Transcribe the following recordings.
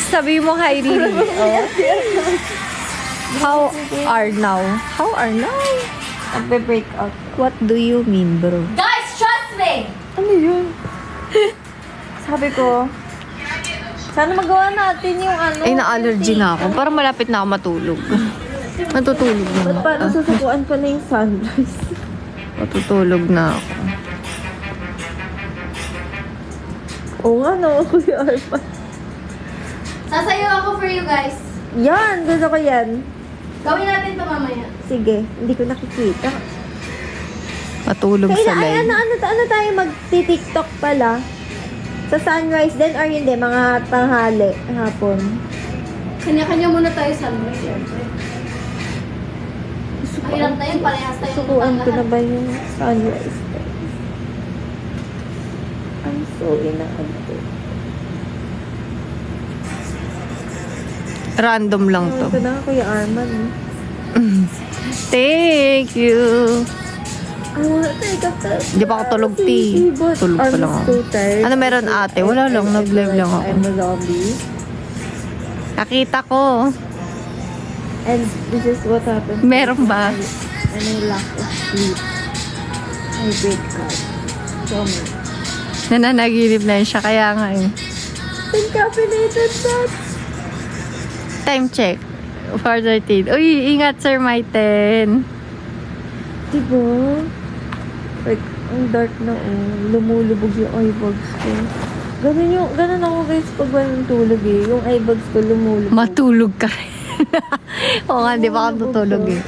Sabi mo, hi, Riri. Oh. How are now? How are now? Nagbe-break out. What do you mean, bro? Guys, trust me! Ano yun? Sabi ko, sana magawa natin yung ano. Ay, na-allergy na ako. Parang malapit na ako matulog. Matutulog na Ba't ako. parang susukuan pa na yung sunrise? Matutulog na ako. Oo nga, no, Kuya Arpa. Sasayaw ako for you guys. Yan, gusto ko yan. Gawin natin ito mamaya. Sige, hindi ko nakikita. Matulog sa Ay, live. ano tayo mag-tiktok pala? Sa sunrise din or hindi? Mga tanghali, hapon. Kanya-kanya muna tayo sa ano, syempre. Mahirap na yun, parehas tayo. Sukuan ko na ba yung sunrise din? I'm so inaantok. Random lang to. Ito na nga, Kuya Arman. Thank you. I wanna take a photo. Hindi pa ako tulog, T. Tulog pa lang ako. Ano meron, ate? Wala lang, nag-live lang ako. I'm a zombie. Nakita ko. And this is what happened. Meron ba? And I lack of sleep. I break out. So much. Nananaginip na siya, kaya nga eh. Caffeinated that. Time check. 4:13. Uy, ingat, Sir Maiten. Diba? Like, ang dark na lumulubog yung eyebags ko. Ganun ako guys pag walang tulog eh. Yung eyebags ko lumulubog. Matulog ka rin. Oo nga, di ba ako tutulog eh.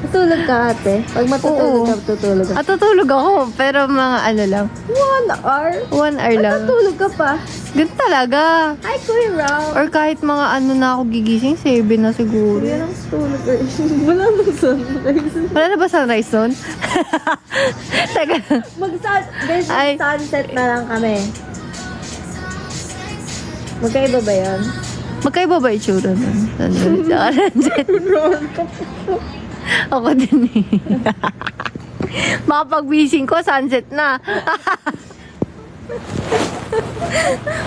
Tutulog ka ate? Pag matutulog Oo. ka, tutulog ka. Tutulog ako, pero mga ano lang. 1 hour? 1 hour lang. Matutulog ka pa? Ganun talaga. Ay, Kuya Round. Or kahit mga ano na ako gigising, 7 na siguro. Kuya lang tulog eh. Wala nang sunrise. Wala na ba sunrise nun? Teka. Guys, Ay. sunset na lang kami. Magkaiba ba yan? Magkaiba ba itsura nun? Sunset. Ako din eh. Makapag-bising ko, sunset na.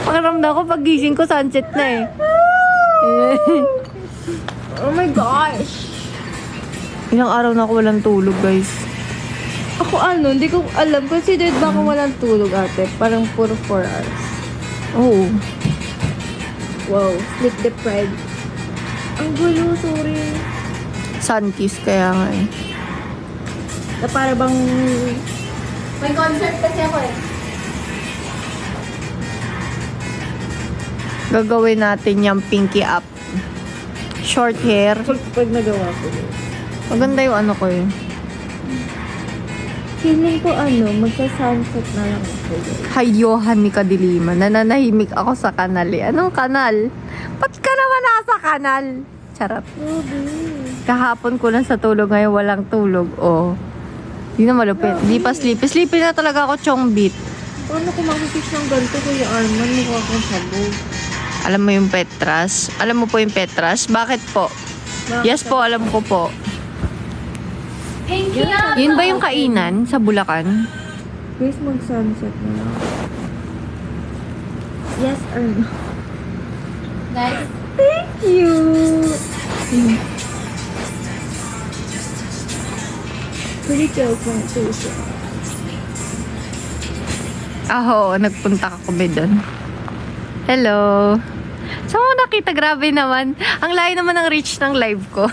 Pakiramdam ko, pag-gising ko, sunset na eh. Oh my gosh! Ilang araw na ako walang tulog, guys. Ako hindi ko alam. Considered ba kung walang tulog ate? Parang puro 4 hours. Oo. Wow, sleep deprived. Ang gulo, sorry. Sun kiss, kaya nga eh. Na para bang... May concert kasi ako eh. Gagawin natin yung pinky up. Short hair. Pag nagawa ko yun. Maganda yung ano ko eh. Feeling ko magsa-sunset na lang ako. Hayohan ni Kadiliman. Nananahimik ako sa kanal eh. Anong kanal? Ba't ka naman nasa kanal? Charot. Kahapon ko lang sa tulog, ngayon walang tulog. Oh. Di na malupit. Di pa sleepy. Sleepy na talaga ako, chong beat. Paano ko makikis ng ganito, Kuya Arman? Mukha akong sabog. Alam mo yung Petras? Alam mo po yung Petras? Bakit po? Yes po, alam ko po. Pinky up! Yun ba yung kainan sa Bulacan? Guys, mag-sunset na lang. Yes or no? Guys, Thank you! Pretty cute pang suso. Aho, nagpunta ka kami doon. Hello. Saan mo nakita? Grabe naman. Ang layo naman ng reach ng live ko.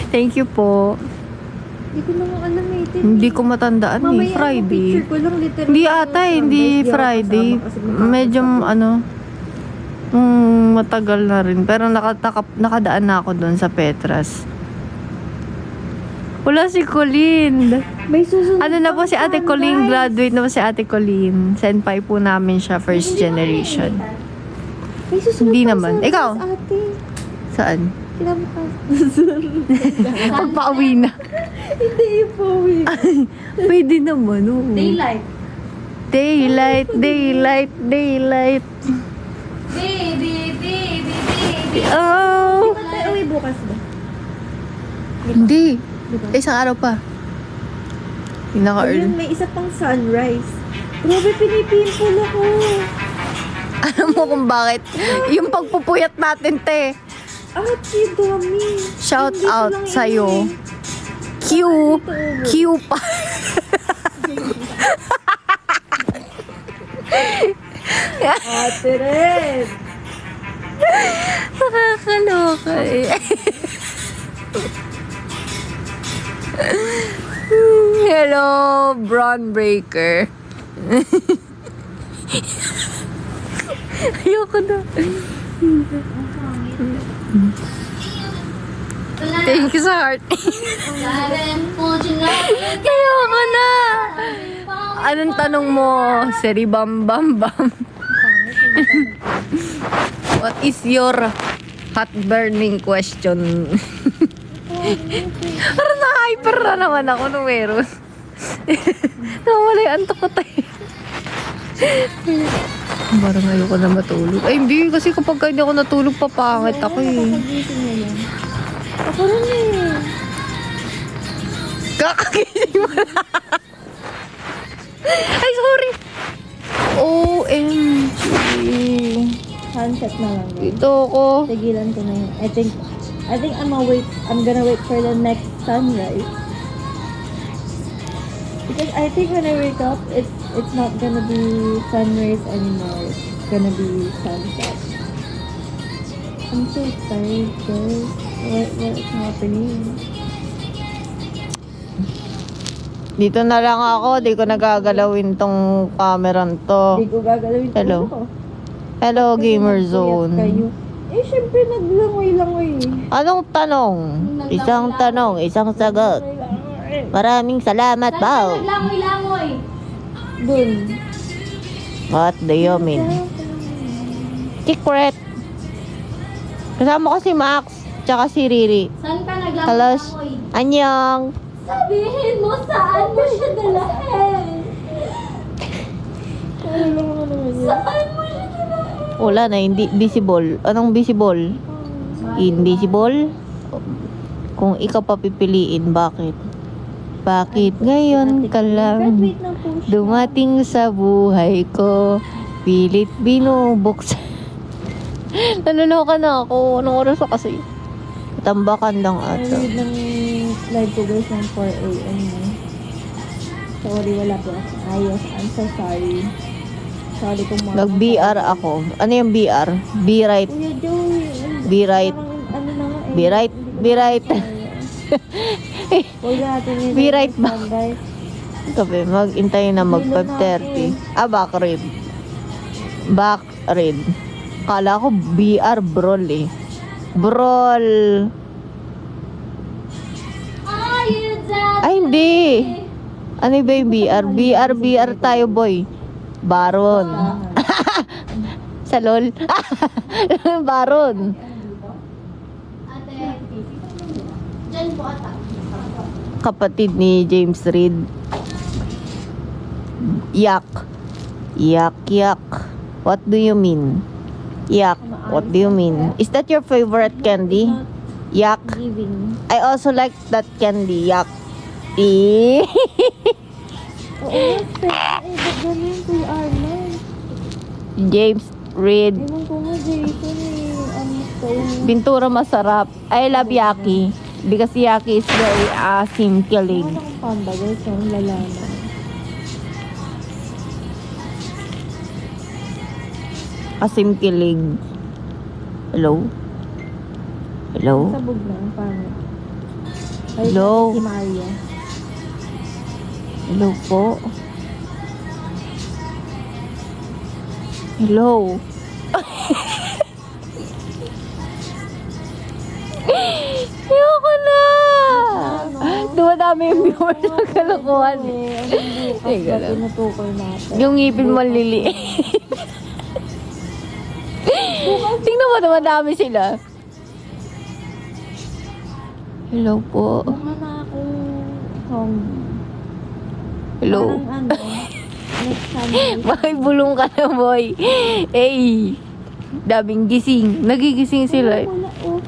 Thank you po. Hindi ko naman alam eh. Hindi ko matandaan eh. Mamaya Friday. picture ko lang literal. Hindi ata eh. Hindi Friday. Medyo matagal na rin. Pero nakadaan na ako doon sa Petras. Wala si Colleen. May susunod. Ano na po si Ate Colleen? Graduate na po si Ate Colleen. Senpai po namin siya. First generation. May susunod Hindi pang naman. sunrise, Ikaw? Ate. Saan? Kinabukas. Pagpa-uwi na. Hindi ipawi. Pwede naman. Oo. daylight. Daylight, daylight, daylight. Baby, baby, baby. Oh! Tayo uwi bukas ba? Hindi. Diba? Isang araw pa. Pinaka-early. Ayun, may isa pang sunrise. Grabe, pinipimple ako. Alam mo kung bakit? Yung pagpupuyat natin, te. Ate, dami. Shout Hindi ko out lang sa'yo. ini- Q. Q pa. Ate Red. Nakakaloka eh. Hello, Braun Breaker. Ayoko na. Thank you sa heart. Ayoko na. Anong tanong mo? Seri bam bam bam. What is your hot burning question? Parang na-hyper na naman ako nung meron. Nawala yung antok ko tayo. Parang ayoko na matulog. Ay, hindi. Kasi kapag hindi ako natulog, papangit ako eh. Kakagising na yan. Ako rin eh. Kakagising mo na. Ay, sorry. OMG. Sunset na lang yun. Ito ako. Tigilan ko na yun. I think I'm gonna wait for the next sunrise. Because I think when I wake up, it's not gonna be sunrise anymore. It's gonna be sunset. I'm so tired, guys. What's happening? Dito na lang ako. Di ko nagagalawin tong camera to. Hindi ko gagalawin ito. Hello. Hello, Gamer Zone. Kayo. Eh, syempre, naglangoy-langoy eh. Anong tanong? Isang tanong, isang sagot. Maraming salamat, Saan ka Bow. naglangoy-langoy? Dun. What do you mean? Secret. Kasama ko si Max, tsaka si Riri. Saan ka Kalos. naglangoy-langoy? Anyong. Sabihin mo saan mo siya dalahin? Ano lang naman yun? Saan mo siya dalahin? Wala na, hindi visible. Anong visible? Invisible? Kung ikaw pa pipiliin, bakit? Bakit ngayon ka lang Graduate na po siya. dumating sa buhay ko? Pilit binubuksan. Nanuloka na ako. Anong oras na kasi? Tambakan lang ata. Read ng live ko guys ng 4 a.m. eh. Sorry, wala po ako. Ayos, I'm so sorry. Sorry kung mga... Nag-BR ako. Ano yung BR? Be right. Kuya Joey. Be right. Parang ano na nga eh. Be right. Be right. Huwag natin yung... Be right ba? Guys. Sabi, mag-intay na mag 5:30. Ah, back read. Back read. Kala ko BR Brawl eh. Brawl. Are you that? Ay, hindi. Ano ba yung BR? BR tayo, boy. Baron. Sa LOL. Baron. Ate, dyan po ata. Kapatid ni James Reid. Yak. Yak, yak. What do you mean? Yak. What do you mean? Is that your favorite candy? Yak. Giving. I also like that candy. Yak. Eh. Oo, mas eh, ba't ganun Kuya Arman? James Reid. Ewan ko nga, Jason eh. Ano to? Pintura masarap. I love Yaki. Because Yaki is very asim killing. Ano akong panda guys? Ang lalaman. Asim killing. Hello? Hello? Sabog na. Paano? Ay, Hello? Si Maria. Hello po? Hello? Ayoko na! Dumadami yung viewer ng kalokohan eh. Teka lang. Tinutukoy natin. Yung ngipin mo liliit. Tingnan mo, dumadami sila. Hello po. Mga na akong zombie. Hello. Parang ano, next Sunday. Bakit bulong ka na, boy? Hey! Daming gising. Nagigising sila. Wala, oh.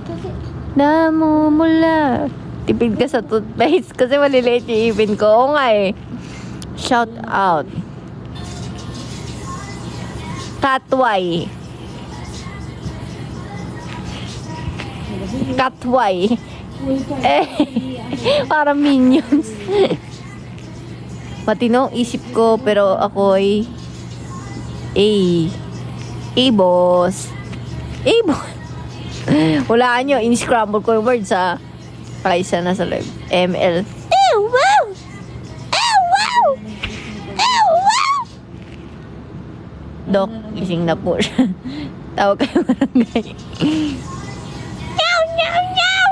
Kasi, Namumula. Tipid ka sa toothpaste kasi maliliit yung ipin ko. Oo nga eh. Shout out. Katway. Katway. Eh, parang minions. Matino ang isip ko, pero ako'y boss. Boss. Walaan nyo, in-scramble ko yung words ha. Kaysa na sa live. ML. Ew, wow! Ew, wow! Ew, wow! Dok, gising na po siya. Tawag kayo barangay. Meow, meow, meow!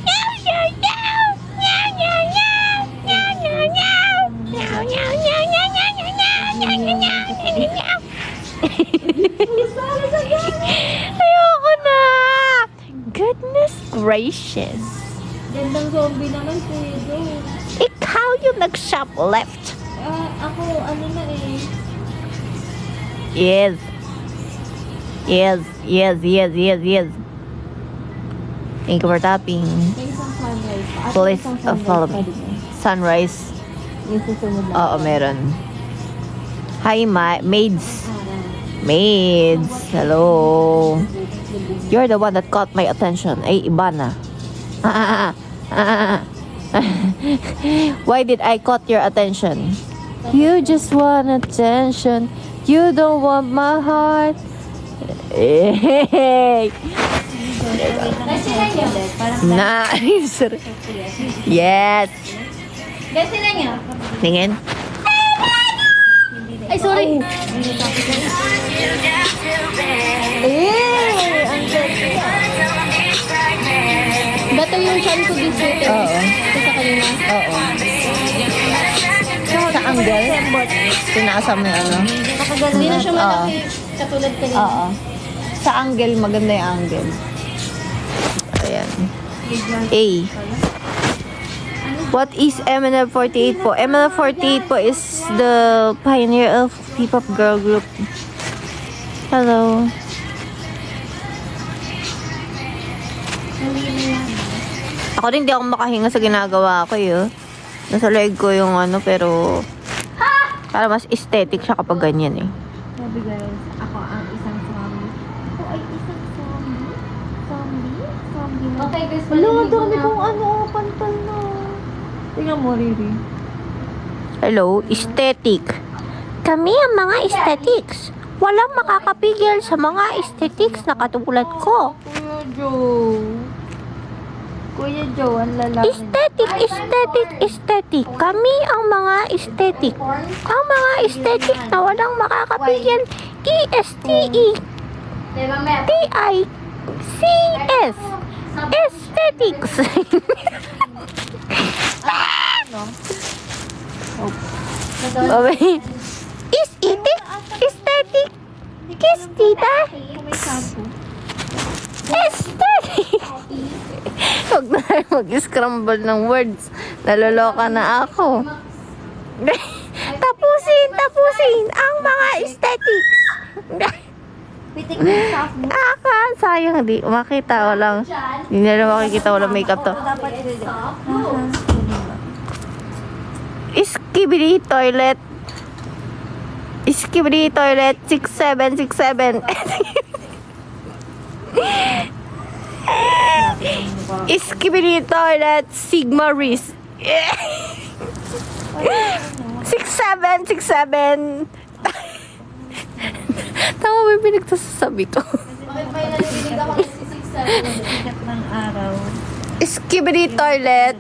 Meow, meow, meow! Meow, meow, meow! Meow, meow, meow! Meow, meow, meow, meow, meow, meow, meow, meow, meow. Ayoko na! Goodness gracious. Gandang zombie naman Kuya Joe. Ikaw yung nag-shoplift. Ako, ano na eh. Yes. Yes, yes, yes, yes, yes. Thank you for tapping. May isang sunrise. At Please isang sunrise follow me. pa din. Sunrise. Yung susunod lang. Oo, meron. Hi, maids. Maids. Hello. You're the one that caught my attention. Ay, iba na. Why did I caught your attention? You just want attention. You don't want my heart. Hey. Kasi na niya. Parang Nice. Yes. kasi na niya. Tingin. Ay, sorry. Bato yung chan ko din sweet. Oo. Ito sa kanina. Oo. Sa angle? Sinasam na ano? Hindi na siya malaki. Katulad kanina. Oo. Sa angle, maganda yung angle. Ayan. A. What is MNL48 po? MNL48 po is the pioneer of P-pop girl group. Hello. Ako rin di ako makahinga sa ginagawa ko yun. Nasa leg ko yung ano, pero para mas aesthetic siya kapag ganyan eh. Sabi guys, ako ang isang zombie. Ako ay isang zombie. Zombie na. Okay guys, Wala, ang dami kong ano, pantal na. Tingnan mo, Riri. Hello, aesthetic. Kami ang mga aesthetics. Walang makakapigil sa mga aesthetics na katulad ko. Kuya Joe. Kuya Joe, ang lalaki. Aesthetic, aesthetic, aesthetic. Kami ang mga aesthetic. Ang mga aesthetic na walang makakapigil. E-S-T-E. T-I-C-S. Aesthetics. Okay. Aesthetic, aesthetic. Kiss tita. Aesthetic. Huwag na tayo mag-scramble ng words. Naloloka na ako. Tapusin ang mga aesthetics. Pitik na yung soft mo. Sayang, di makita. Hindi na makikita, walang makeup to. Dapat ito. Skibidi toilet. Skibidi toilet 6767. Skibidi toilet Sigma Riz. 6767. Tama ba yung pinagsasabi ko? Bakit may narinig ako kasi 6-7? Sikat ng araw. Skibidi toilet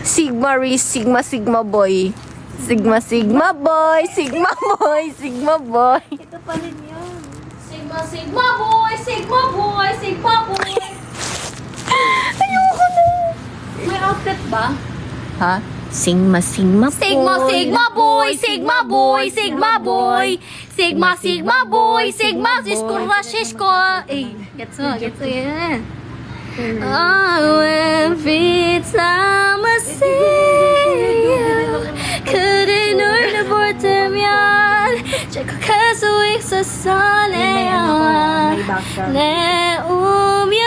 Sigma Riz Sigma Sigma boy. Sigma Sigma boy. Sigma boy. Sigma boy. Ito pa rin yun. Sigma, Sigma boy, Sigma boy, Sigma boy. Ayoko na. May outfit ba? Ha? Sigma Sigma boy. Sigma, Sigma boy, Sigma boy, Sigma boy. Sigma, Sigma boy, Sigma, Siskura, Sisko. Eh, gets mo, yan. when feet sama couldn't order borter면 제가 계속 있었어네요 내 운명이죠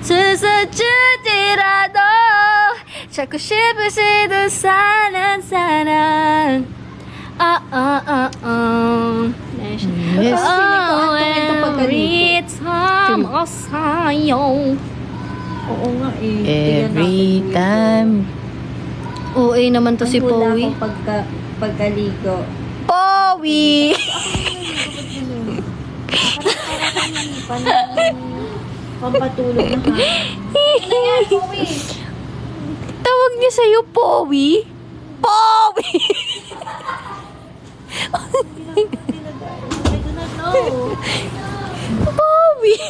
스스주지라도 찾고 싶으시던 사는 사람 Yes. Every time I sayo. Oo nga eh. Every time. Oo, naman to si Powie. Pagkaligo. Powie! Pampatulog na hangin. Tawag niya sa'yo, Powie? Powie! I do not know. Powie!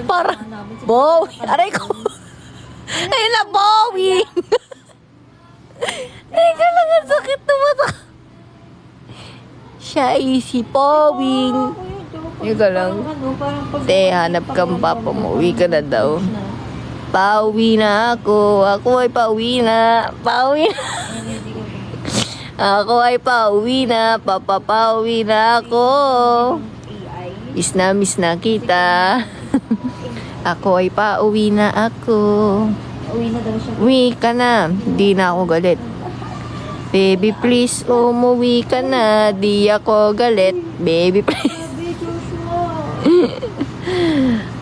Parang, Powie! Aray ko! Ayun na, Powie! Teka lang, ang sakit na mata. Siya ay si Powie. Ika lang. Te, hanap kang papa mo. Uwi ka na daw. Pauwi na ako. Ako ay pauwi na. Pauwi na. Ako ay pauwi na. Papapauwi na ako. Miss na kita. Ako ay pauwi na ako. Uwi na daw siya. Uwi ka na. Di na ako galit. Baby, please, umuwi ka na. Di ako galit. Baby, please.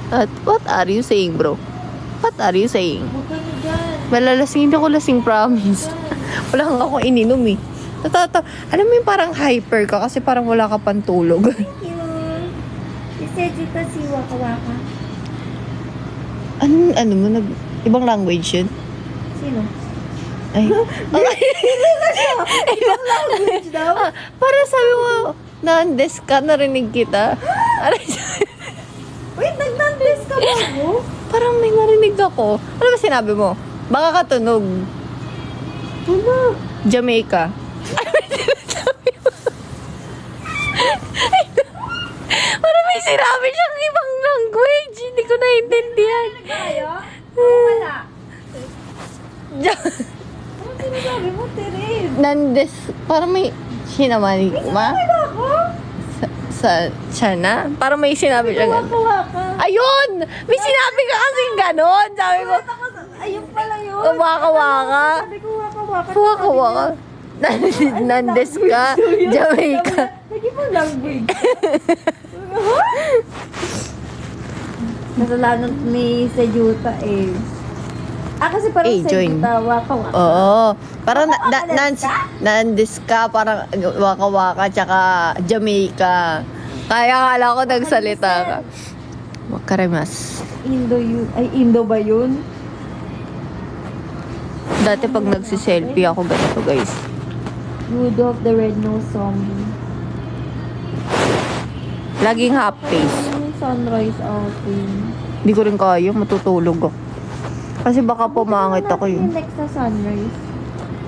At what are you saying, bro? What are you saying? Huwag ka na dyan. Malalasing, hindi ako lasing, promise. Wala kang ako ininom eh. Alam mo yung parang hyper ka kasi parang wala ka pang tulog. Thank you. Si Sejita si Waka Waka. ano mo, ibang language yun? Sino? Ay. Ibang language daw? Para sabi mo, nandes ka, narinig kita. Wait, nag-nandes ka ba mo? Parang may narinig ako. Ano ba sinabi mo? Baka katunog. Ano? Jamaica. Parang may sinabi siyang ibang language. Hindi ko naiintindihan. Tayo? Wala. Ano sinasabi mo, Teres? Nandes, parang may sinamani ma? Ano ako? Sa siya na? Parang may sinabi siya Waka gano'n. Waka. Ayun! May sinabi ka kasing gano'n. Sabi ko, Ayun pala yun. waka-waka. Sabi ko Waka Waka. Waka-waka. Nandes ka, Jamaica. Lagi mo language. Nasalanan ni Sejuta eh. Kasi parang Join. Sejuta, Waka Waka. Oo. Parang nandes ka, parang waka-waka, tsaka Jamaica. Kaya akala ko nagsalita ka. Wakarimas. Indo ba yun? Dati pag nagsiselfie ako ganito, guys. Rudolph the Red-Nosed Zombie. Laging half face. Yung sunrise outing. Hindi ko rin kaya, matutulog ako. Kasi baka pumangit ako Yung yun. next na sunrise.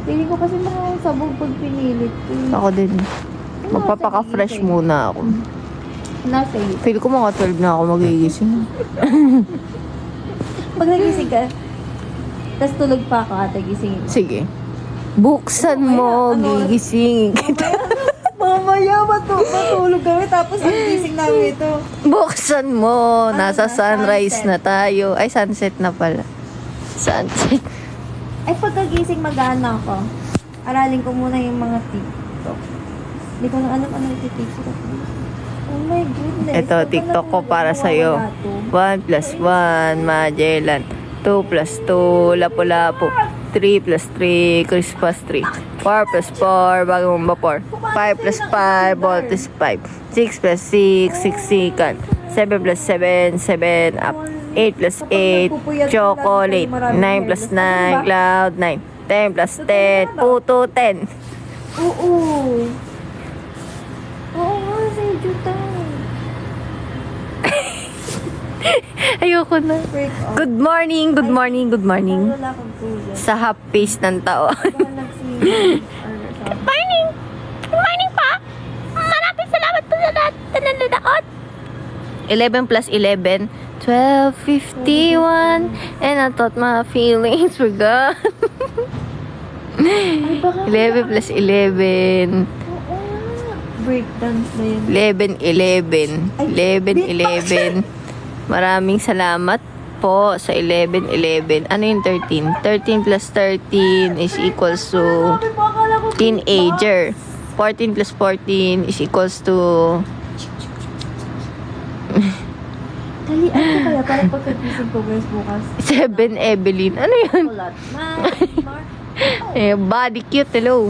Feeling ko kasi mga sabog pag pinilit ko. Ako din. Magpapaka-fresh muna ako. Nasa iyo. Feel ko mga 12 na ako magigising. Pag nagising ka, tas tulog pa ako ate gisingin. Sige. Buksan mo, gigising kita. Mamaya matulog kami tapos ang gising namin ito. Buksan mo, nasa sunrise na tayo. Ay, sunset na pala. Sunset. Ay pagkagising mag-aano ako. Aralin ko muna yung mga TikTok. Hindi ko na alam ano yung TikTok. Oh my goodness. Ito, TikTok ko para sa'yo. 1 plus 1, Magellan. 2 plus 2, Lapu-Lapu. 3 plus 3, Christmas tree. 4 plus 4, bagong vapor. 5 plus 5, Voltes 5. 6 plus 6, 6 second. 7 plus 7, 7 up. 8 plus 8, chocolate. 9 plus 9, cloud 9. 10 plus 10, puto 10. Oo. Oo nga, sa Juta. Ayoko na. Break off. Good morning, good morning, good morning. Wala akong tulog. Sa half face ng tao. Good Morning! Good morning pa! Maraming salamat po sa lahat na nanonood. 11 plus 11, 12:51, and I thought my feelings were gone. 11 plus 11, Breakdance na yun. 11, 11, 11, 11. Maraming salamat po sa 11, 11. Ano yung 13? 13 plus 13 is equals to Sabi mo, akala ko teenager. 14 plus 14 is equals to... Dali, ano kaya? Parang pagkagising ko guys bukas. 7 Evelyn. Ano yun? Ulat. Body cute, hello.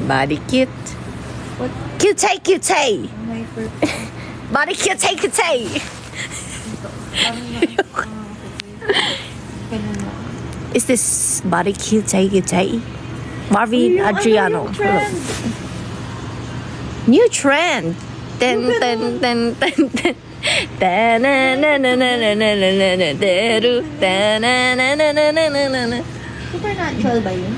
Body cute. What? Cute-tay, cute-tay. My purpose. Body cute-tay, cute-tay. Ganun na. Is this body cute-tay, cute-tay? Marvin Adriano. New trend. Ten, ten, ten, ten, ten. Supernatural ba yun?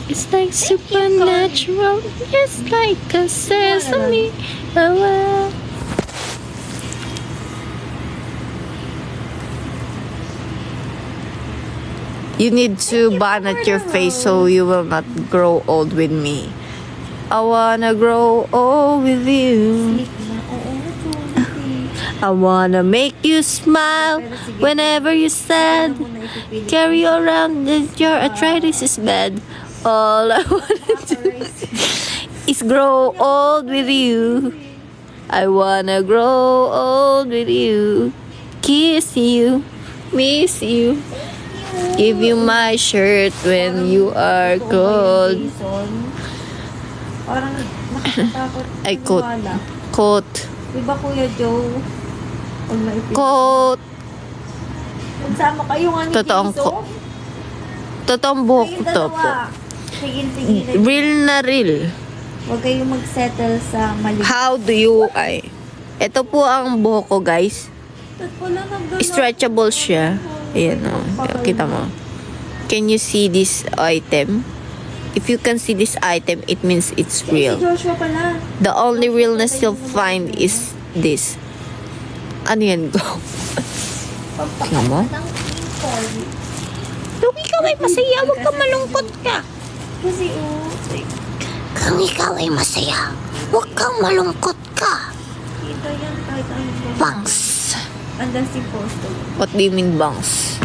It's like supernatural. It's like a sesame. You need to bonnet your face so you will not grow old with me. I wanna grow old with you. Sleep na. Oo, natulog. I wanna make you smile whenever you're sad. Carry you around that your arthritis is bad. All I wanna do is grow old with you. I wanna grow old with you. Kiss you, miss you. Give you my shirt when you are cold. Parang nakakatakot. Ay, coat. maniwala. Coat. Diba Kuya Joe? Pag naipit. Coat. Magsama kayo nga ni Totoong Jason. ko. Totoong buhok Kayong to po. dalawa. Tigil-tigil. Real na real. Huwag kayong mag-settle sa mali. How do you ay? Ito po ang buhok ko, guys. Ba't wala nagdala? Stretchable siya. Ayan o. Kita mo. Can you see this item? If you can see this item, it means it's Si real. Joshua pala. The only realness you'll find is this. Ano yan, go? Tingnan mo. Kung ikaw ay masaya, huwag ka malungkot ka. Kasi Kung ikaw ay masaya, huwag kang malungkot ka. kita yan kahit ano. Bangs. Andan si Posto. What do you mean, bangs?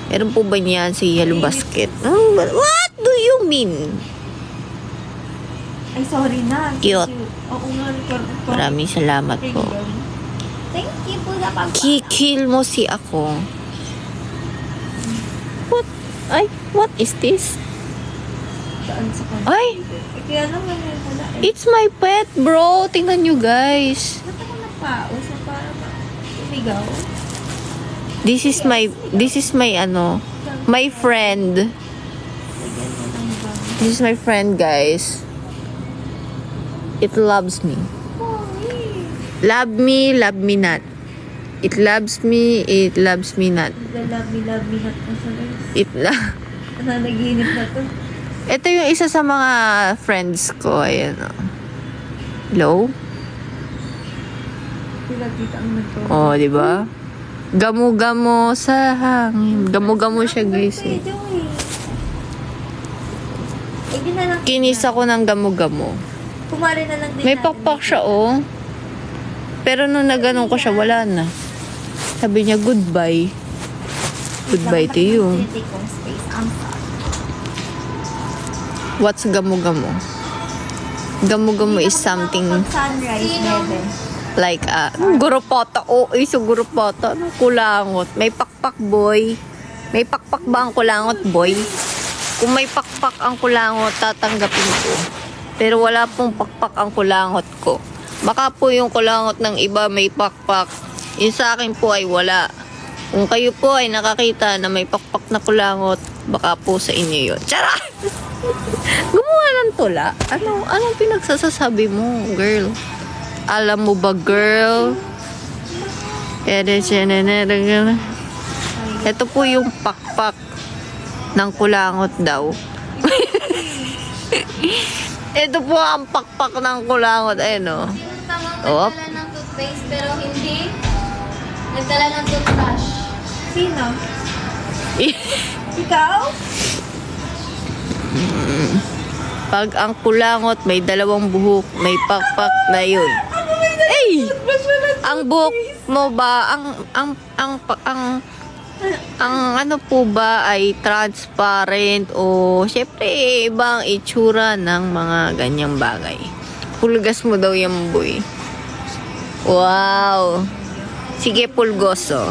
Meron po ba niyan sa Yellow Basket? What do you mean? Ay, sorry na. Cute. Oo nga. Maraming salamat po. Thank you po sa pag- Kikil mo si ako. What? Ay, what is this? Daan sa kanila. Ay! Kaya naman yun pala. Eh, It's my pet, bro. Tingnan nyo, guys. ba't ako napaos na para umigaw? This is my ano, my friend. Lagyan mo ng bang. This is my friend, guys. It loves me. Love me not. It loves me not. Love me not na sa guys. It Nanaginip na to. Ito yung isa sa mga friends ko. Ayan, oh. Hello? Pinagkita ang nagto. Oh, di ba? Gamo-gamo sa hangin. Gamo-gamo siya, guys. Eh. Eh, di na lang. Kinis ako ng gamo-gamo. Kumari na lang din May natin. pakpak siya, oh. Pero nung naganon ko siya, wala na. Sabi niya, goodbye. Goodbye to you. Take kong space. I'm sorry. What's gamo-gamo? Gamo-gamo is something Pag sunrise, bebe. like, gurupata. Oh, iso gurupata. Ano, kulangot. May pakpak, boy. May pakpak ba ang kulangot, boy? Kung may pakpak ang kulangot, tatanggapin ko. Pero wala pong pakpak ang kulangot ko. Baka po yung kulangot ng iba may pakpak. Yung sa akin po ay wala. Kung kayo po ay nakakita na may pakpak na kulangot, baka po sa inyo yun. Charot! Gumawa ng tula. Anong pinagsasasabi mo, girl? Alam mo ba, girl? Ito po yung pakpak ng kulangot daw. Ito po ang pakpak ng kulangot. Ayun, oh. Tamang nagdala ng toothpaste pero hindi nagdala ng toothbrush. Sino? Ikaw? Pag ang kulangot may dalawang buhok, may pakpak na yun. Ay! Ang buhok mo ba, ang Ang ano po ba ay transparent o syempre ibang itsura ng mga ganyang bagay. Pulgas mo daw yan, boy. Wow. Sige, pulgoso.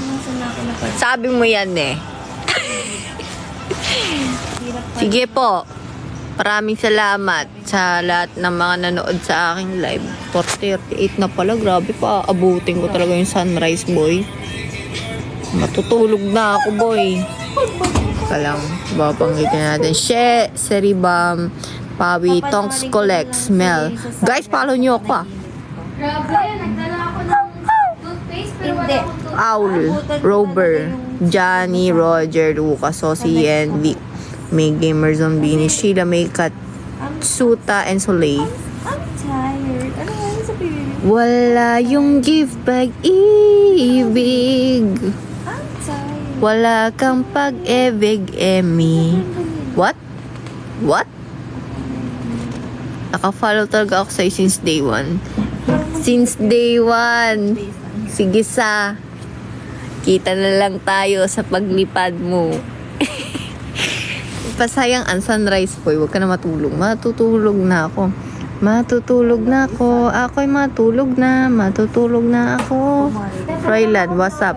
Sabi mo yan eh. Sige po. Maraming salamat sa lahat ng mga nanood sa aking live. 4:38 na pala. Grabe pa. Abutin ko talaga yung sunrise, boy. Matutulog na ako, boy. Teka lang. Babanggitin natin. She, Seribam, Pawi, Tonks Collects, Mel. Guys, follow nyo ako ah. Grabe, nagdala ako ng toothpaste pero wala Hindi. akong toothpaste. Owl, Rober, Johnny, Roger, Lucas, Sosi, and Vic. May Gamer Zombini, Sheila, May Kat, Suta, and Soleil. I'm tired. Ano nga yung sabihin? Wala yung gift bag ibig. I'm tired. Wala kang pag-ebig, Emmy. What? What? Naka-follow talaga ako sa'yo since day one. Since day one. Sige sa. Kita na lang tayo sa paglipad mo. Pasayang ang sunrise, boy. Huwag ka na matulog. Matutulog na ako. Matutulog na ako. Ako'y matulog na. Matutulog na ako. Froylan, what's up?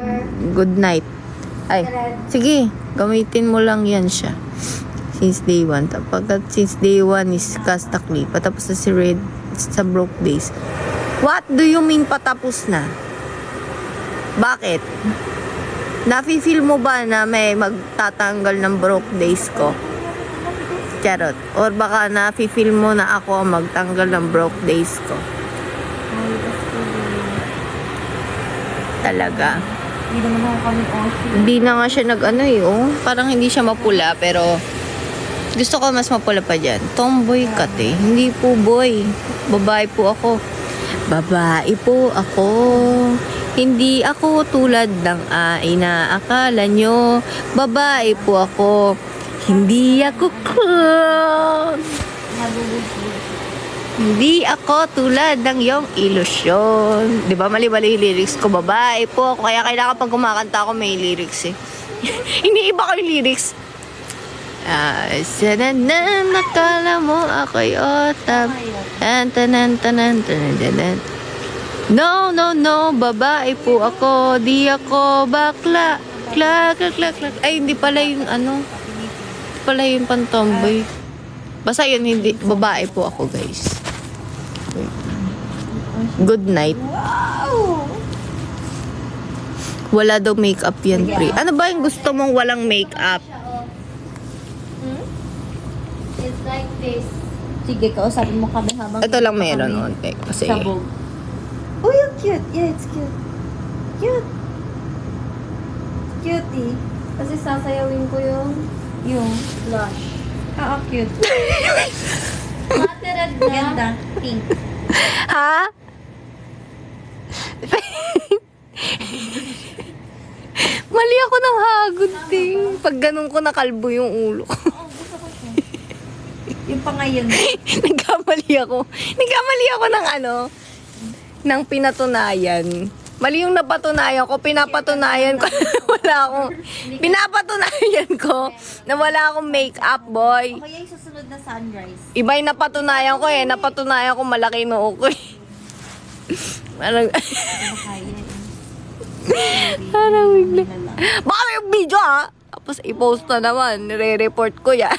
Good night. Ay, sige. Gamitin mo lang yan siya. Since day one. Pagkat since day one is Kastakli. Patapos na si Red sa broke days. What do you mean patapos na? Bakit? Nafi-feel mo ba na may magtatanggal ng broke days ko? Charot. Or baka nafi-feel mo na ako ang magtanggal ng broke days ko? Talaga. Hindi naman ako kami off. Hindi na nga siya nag-ano eh, oh. Parang hindi siya mapula, pero gusto ko mas mapula pa dyan. Tomboy kat eh. Hindi po boy. Babae po ako. Babae po ako. Hindi ako tulad ng inaakala nyo. Babae po ako. Hindi ako clown. Hindi ako tulad ng iyong ilusyon. Di ba mali-mali yung lyrics ko? Babae po ako. Kaya kailangan pag kumakanta ako may lyrics eh. Iniiba ko yung lyrics. Sananan, nakala mo ako'y otab. Tanan, tanan, tanan. No, no, no, babae po ako. Di ako bakla. Klak, klak, klak. Ay, hindi pala yung ano. Hindi pala yung pantomboy. Basta yun, hindi. Babae po ako, guys. Good night. Wala daw makeup yan, pre. Ano ba yung gusto mong walang makeup? It's like this. Sige, kausapin mo kami habang... Ito lang meron, onte. Kasi, Sabog. Oh, yung cute. Yeah, it's cute. Cute. Cutie. Kasi sasayawin ko yung Yung... blush. Oo, cute. Mate red na. Ganda. Pink. ha? Mali ako ng hagod, eh. Pag ganun ko nakalbo yung ulo ko. Yung pangayon. Nagkamali ako. Nagkamali ako ng ano, ng pinatunayan. Mali yung napatunayan ko, pinapatunayan ko na wala akong, pinapatunayan ko na wala akong makeup, boy. O kaya yung susunod na sunrise. Iba yung napatunayan ko eh. Napatunayan ko malaki noo ko eh. Parang, Ano kaya eh. parang bigla. Baka may video ha? Tapos i-post na naman. Nire-report ko yan.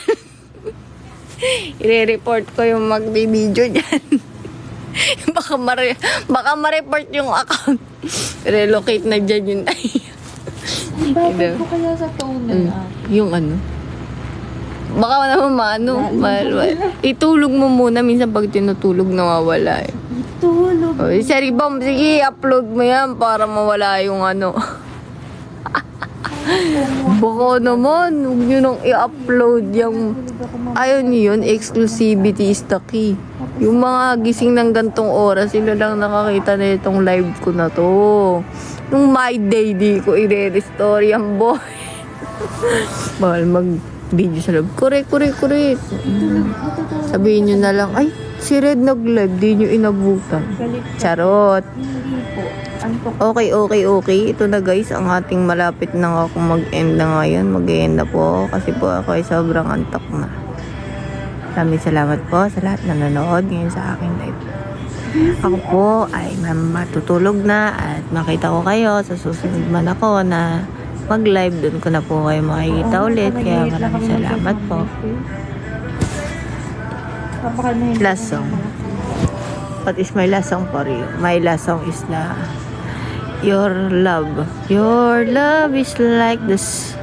I-report ko yung magbi-video dyan. baka ma-report yung account. Relocate na dyan yun. Bakit ko kaya sa toner ah? Yung ano. Baka naman maano. Itulog mo muna. Minsan pag tinutulog nawawala eh. Tulog. Oh, Sherry Bomb, sige, upload mo yan para mawala yung ano. Baka naman, huwag nyo nang i-upload yung... Ayaw niyo yun, exclusivity is the key. Yung mga gising ng gantong oras, sila lang nakakita na itong live ko na to. Nung my day, di ko i-restore yan, boy. Bawal mag-video sa loob. Correct. Sabihin nyo na lang, ay, Si Red nag-live, di nyo inabutan. Galit ka. Charot. Hindi po. Antok. Okay. Ito na guys, ang ating malapit na nga kung mag-end na ngayon. Mag-end na po kasi po ako ay sobrang antok na. Maraming salamat po sa lahat na nanood ngayon sa aking live. Ako po ay matutulog na at makita ko kayo sa susunod man ako na mag-live. Doon ko na po kayo makikita ulit. Kaya maraming salamat po. Last song. What is my last song for you? My last song is na Your Love. Your love is like this.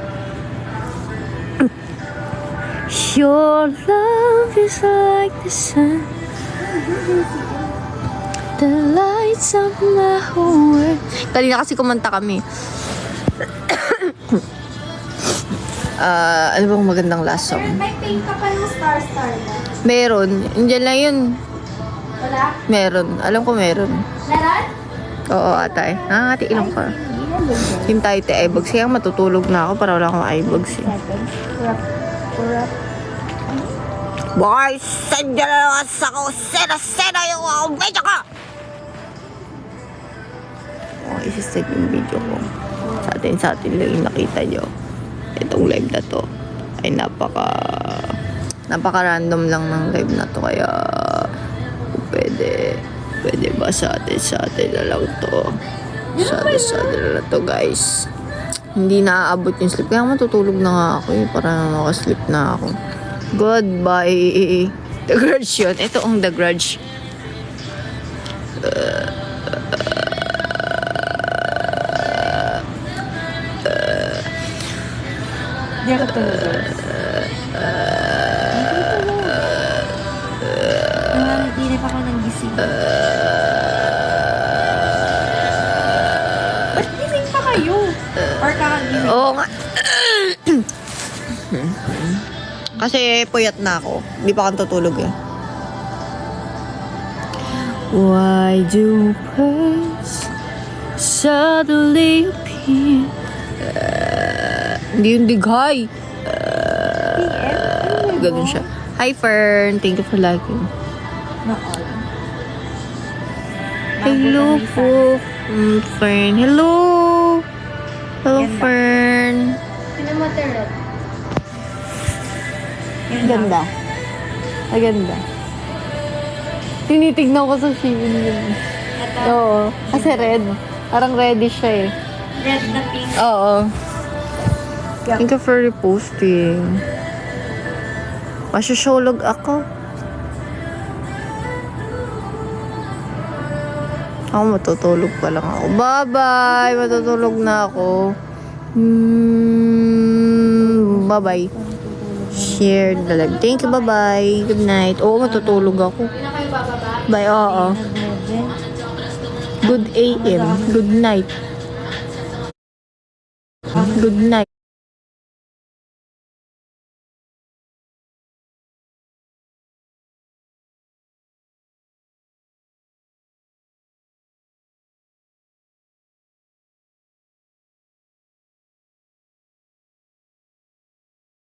Your love is like the sun. The lights of my whole world. Kanina kasi kumanta kami. Ano bang magandang last song? May pink ka pa yung star na. Meron. Indiyan lang yun. Wala? Meron. Alam ko meron. Meron? Oo, atay. Ate, ilang ka. Team tayo te eyebags. Kaya matutulog na ako para wala akong eyebags eh. Boy, send na ako. Sena yung video ko. Oh, isisend yung video ko. Sa atin lang yung nakita nyo. Itong live na to ay napaka-random lang ng live na to. Kaya pwede ba sa atin na lang to. Sa atin na lang to guys. Hindi naaabot yung sleep. Kaya matutulog na nga ako eh. Para makasleep na ako. Goodbye. The Grudge yun. Ito ang The Grudge. Hindi ako tulog. Nangangitinip ako ng gising. Ba't gising pa kayo? Or kakagising? Oo nga. Kasi puyat na ako. Di pa akong tutulog eh. Why do birds suddenly appear? Hindi yung dighay. Ganun siya. Hi Fern, thank you for liking. Not all. Hello po, Fern. Hello. Hello Ganda. Fern. Pinamaterot. Ganda. Maganda. Tinitignan ko sa Shein yun. Oo. Kasi red. Parang reddish siya eh. Red na pink. Oo. Thank you for reposting. Masyusyolog ako. Ako matutulog pa lang ako. Bye-bye! Matutulog na ako. Bye-bye. Share the live. Thank you, bye-bye. Good night. Oo, matutulog ako. Hindi na kayo bababa? Bye, oo. Good AM. Good night. Good night.